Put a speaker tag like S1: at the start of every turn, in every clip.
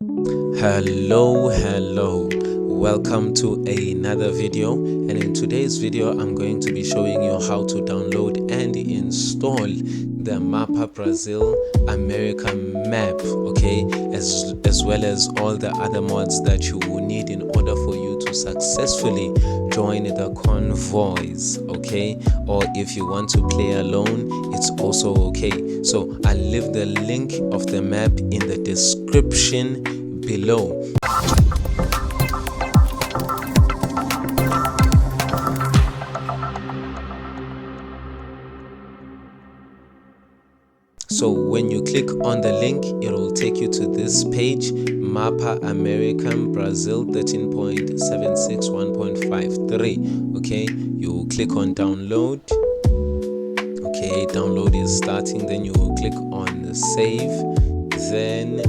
S1: Hello, welcome to another video, and in today's video I'm going to be showing you how to download and install the Mapa Brazil American map, okay, as well as all the other mods that you will need in order for you to successfully join the convoys, okay, or if you want to play alone, it's also okay. So I'll leave the link of the map in the description below. So when you click on the link, it will take you to this page, Mapa Americam Brasil 13.76 1.53. Okay, you click on download. Okay, download is starting. Then you will click on save. Then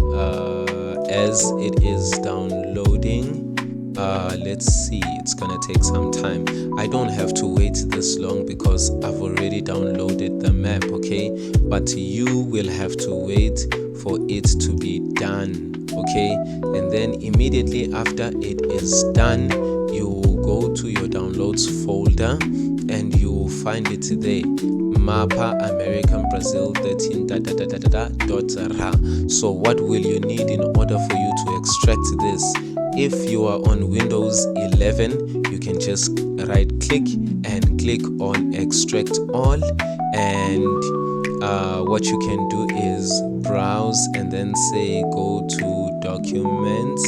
S1: as it is downloading, let's see, it's gonna take some time. I don't have to wait this long because I've already downloaded the map, okay, but you will have to wait for it to be done, okay. And then immediately after it is done, you will go to your downloads folder and you will find it there, Mapa Americam Brasil 13.ra. So what will you need in order for you to extract this? If you are on Windows 11, you can just right click and click on extract all, and what you can do is browse and then say go to documents.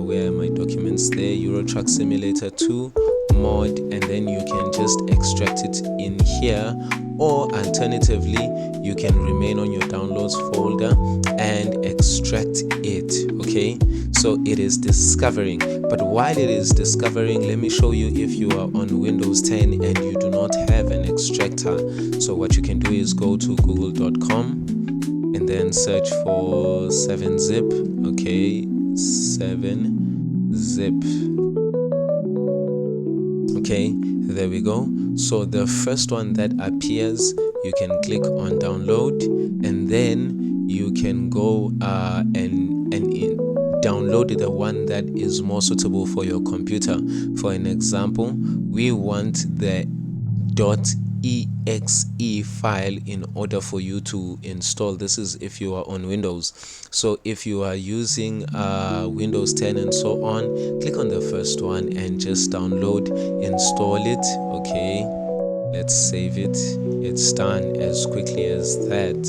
S1: Where are my documents? There, Euro Truck Simulator 2 mod, and then you can just extract it in here, or alternatively you can remain on your downloads folder and extract it, okay. So it is discovering, but while it is discovering, let me show you if you are on Windows 10 and you do not have an extractor. So what you can do is go to google.com and then search for 7-zip, okay, 7-zip. Okay, there we go. So the first one that appears, you can click on download, and then you can go and download the one that is more suitable for your computer. For an example, we want the .exe file in order for you to install. This is if you are on Windows. So if you are using Windows 10 and so on, click on the first one and just download, install it, okay. Let's save it. It's done as quickly as that.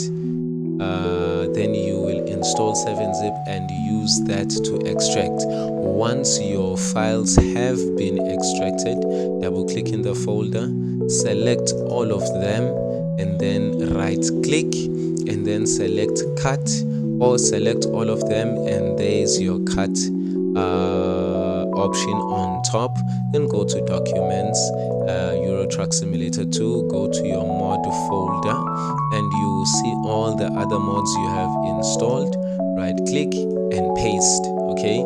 S1: Then you will install 7-zip and use that to extract. Once your files have been extracted, double click in the folder, select all of them, and then right click and then select cut, or select all of them and there's your cut option on top. Then go to documents, Euro Truck Simulator 2, go to your mod folder, and you will see all the other mods you have installed. Right click and paste, okay.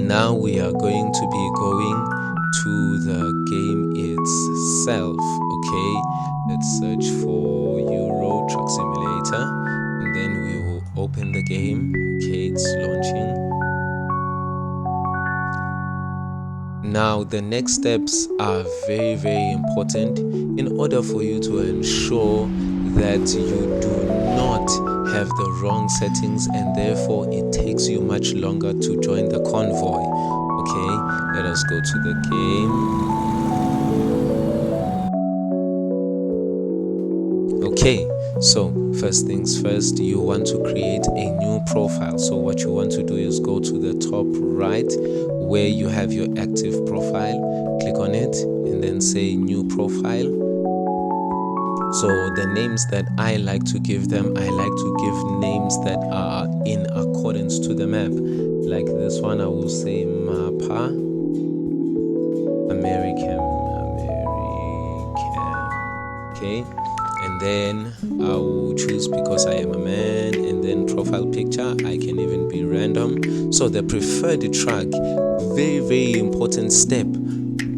S1: Now we are going to be going to the game itself, okay. Let's search for Euro Truck Simulator, and then we will open the game. Okay, it's launching. Now the next steps are very important in order for you to ensure that you do not have the wrong settings and therefore it takes you much longer to join the convoy. Okay, let us go to the game. Okay, so first things first, you want to create a new profile. So what you want to do is go to the top right where you have your active profile, click on it and then say new profile. So the names that I like to give them, I like to give names that are in accordance to the map. Like this one, I will say Mapa Americam, okay. And then I will choose, because I am a man, and then profile picture, I can even be random. So the preferred track, very important step,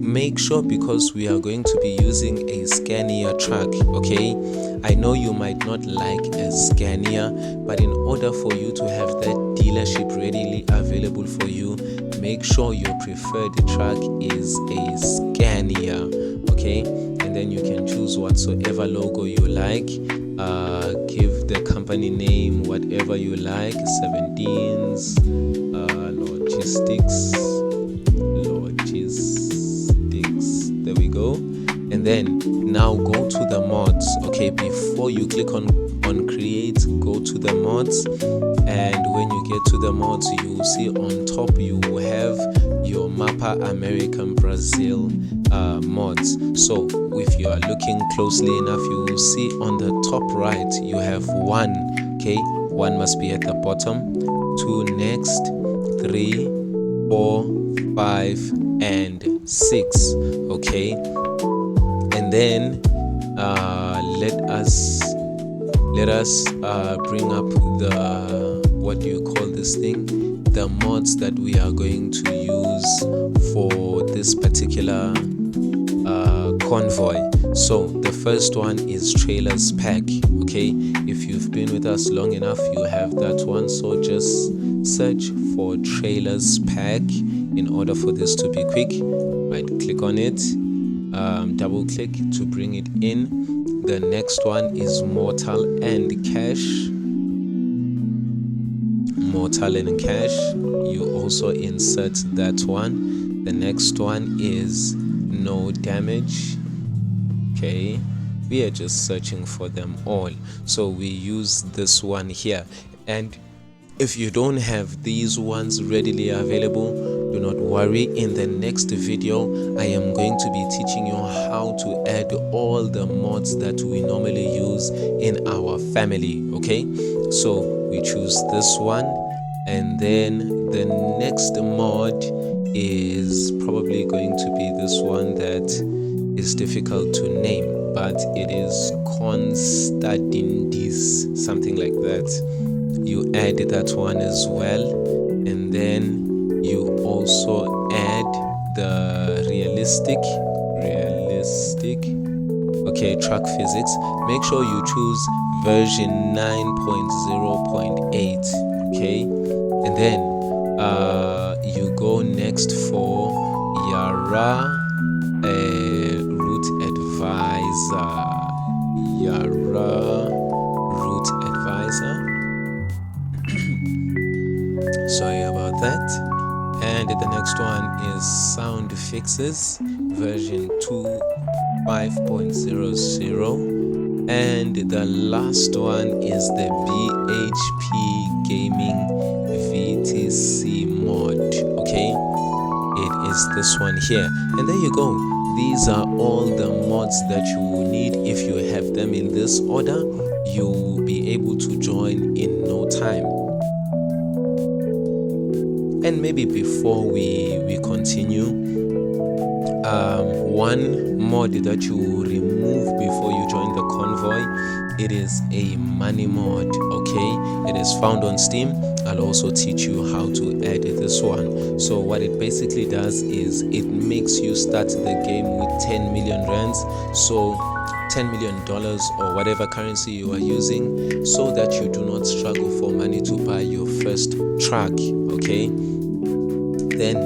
S1: make sure, because we are going to be using a Scania truck, okay? I know you might not like a Scania, but in order for you to have that dealership readily available for you, make sure your preferred truck is a Scania, okay? And then you can choose whatsoever logo you like. Give the company name whatever you like. 17s, logistics. There we go. And then now go to the mods, okay? Before you click on create, go to the mods, and when you get to the mods, you will see on top you will have your Mapa Americam Brasil mods. So if you are looking closely enough, you will see on the top right you have 1, okay? 1 must be at the bottom, 2 next, 3, 4, 5 and 6, okay? And then let us bring up the, what do you call this thing, the mods that we are going to use for this particular convoy. So the first one is trailers pack, okay? If you've been with us long enough, you have that one. So just search for trailers pack in order for this to be quick. Right click on it, double click to bring it in. The next one is mortal and cash. You also insert that one. The next one is no damage, okay? We are just searching for them all, so we use this one here. And if you don't have these ones readily available, do not worry. In the next video, I am going to be teaching you how to add all the mods that we normally use in our family, okay? So we choose this one, and then the next mod is probably going to be this one that is difficult to name, but it is Constantindis, something like that. You add that one as well, and then you also add the realistic, okay, truck physics. Make sure you choose version 9.0.8, okay? And then you go next for Yara route advisor. Sorry about that. And the next one is sound fixes version 2.5.00, and the last one is the BHP gaming VTC mod, okay? It is this one here, and there you go. These are all the mods that you will need. If you have them in this order, you will be able to join in no time. And maybe before we continue, one mod that you will remove before you join the convoy, it is a money mod, okay? It is found on Steam. I'll also teach you how to add this one. So what it basically does is it makes you start the game with 10 million rands, so $10 million or whatever currency you are using, so that you do not struggle for money to buy your first truck, okay? Then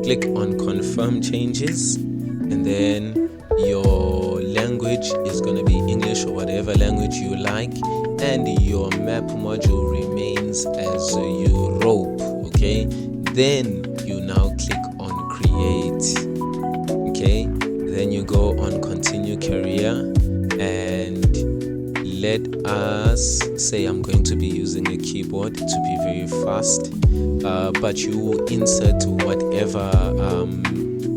S1: click on confirm changes, and then your language is going to be English or whatever language you like, and your map module remains as Europe, okay? Then you now click on create, okay? Then you go on continue career, and let us say I'm going to be using a keyboard to be very fast, but you insert whatever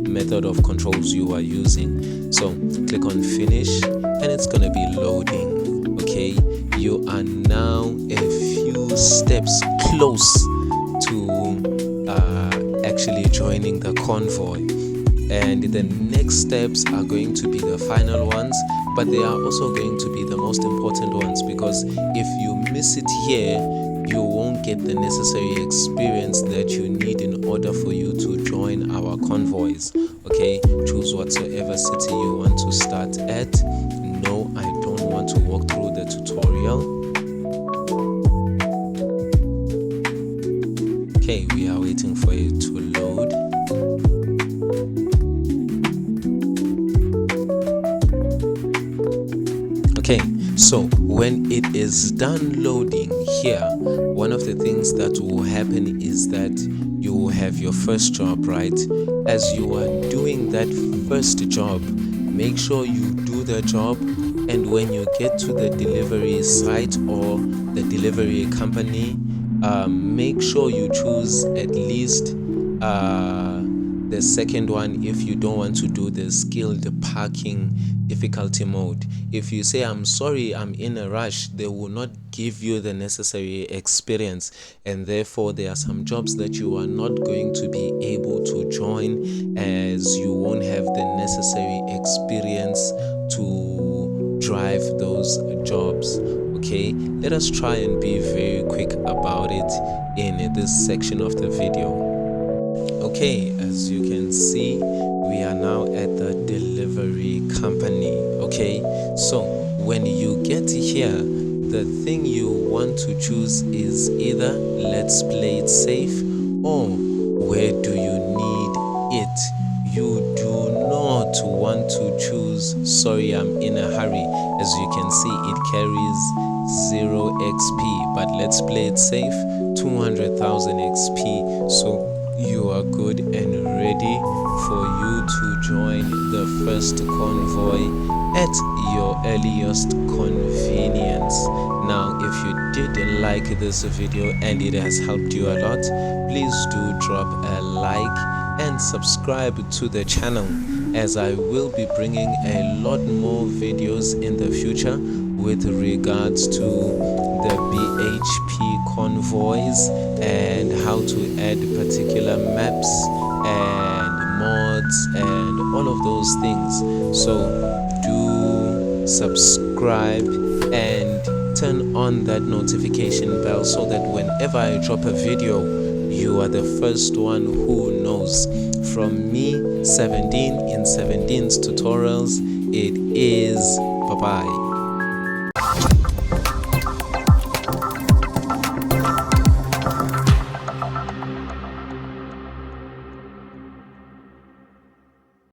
S1: method of controls you are using. So click on finish, and it's gonna be loading, okay? You are now a few steps close to actually joining the convoy, and the next steps are going to be the final ones, but they are also going to be the most important ones, because if you miss it here, you won't get get the necessary experience that you need in order for you to join our convoys. Okay, choose whatsoever city you want to start at. No, I don't want to walk through the tutorial. Okay, we are waiting for it to load. Okay, so when it is done loading here, one of the things that will happen is that you will have your first job, right? As you are doing that first job, make sure you do the job, and when you get to the delivery site or the delivery company, make sure you choose at least the second one if you don't want to do the skilled parking difficulty mode. If you say, I'm sorry, I'm in a rush, they will not give you the necessary experience, and therefore there are some jobs that you are not going to be able to join, as you won't have the necessary experience to drive those jobs. Okay, let us try and be very quick about it in this section of the video. Okay, as you can see, we are now at the delivery company. Okay, so when you get here, the thing you want to choose is either let's play it safe or where do you need it. You do not want to choose sorry, I'm in a hurry. As you can see, it carries 0 XP, but let's play it safe, 200,000 XP. So you are good and ready for you to join the first convoy at your earliest convenience. Now, if you did like this video and it has helped you a lot, please do drop a like and subscribe to the channel, as I will be bringing a lot more videos in the future with regards to the BHP convoys and how to add particular maps and mods and all of those things. So do subscribe and turn on that notification bell so that whenever I drop a video, you are the first one who knows. From me, 17 in 17's tutorials, it is bye-bye.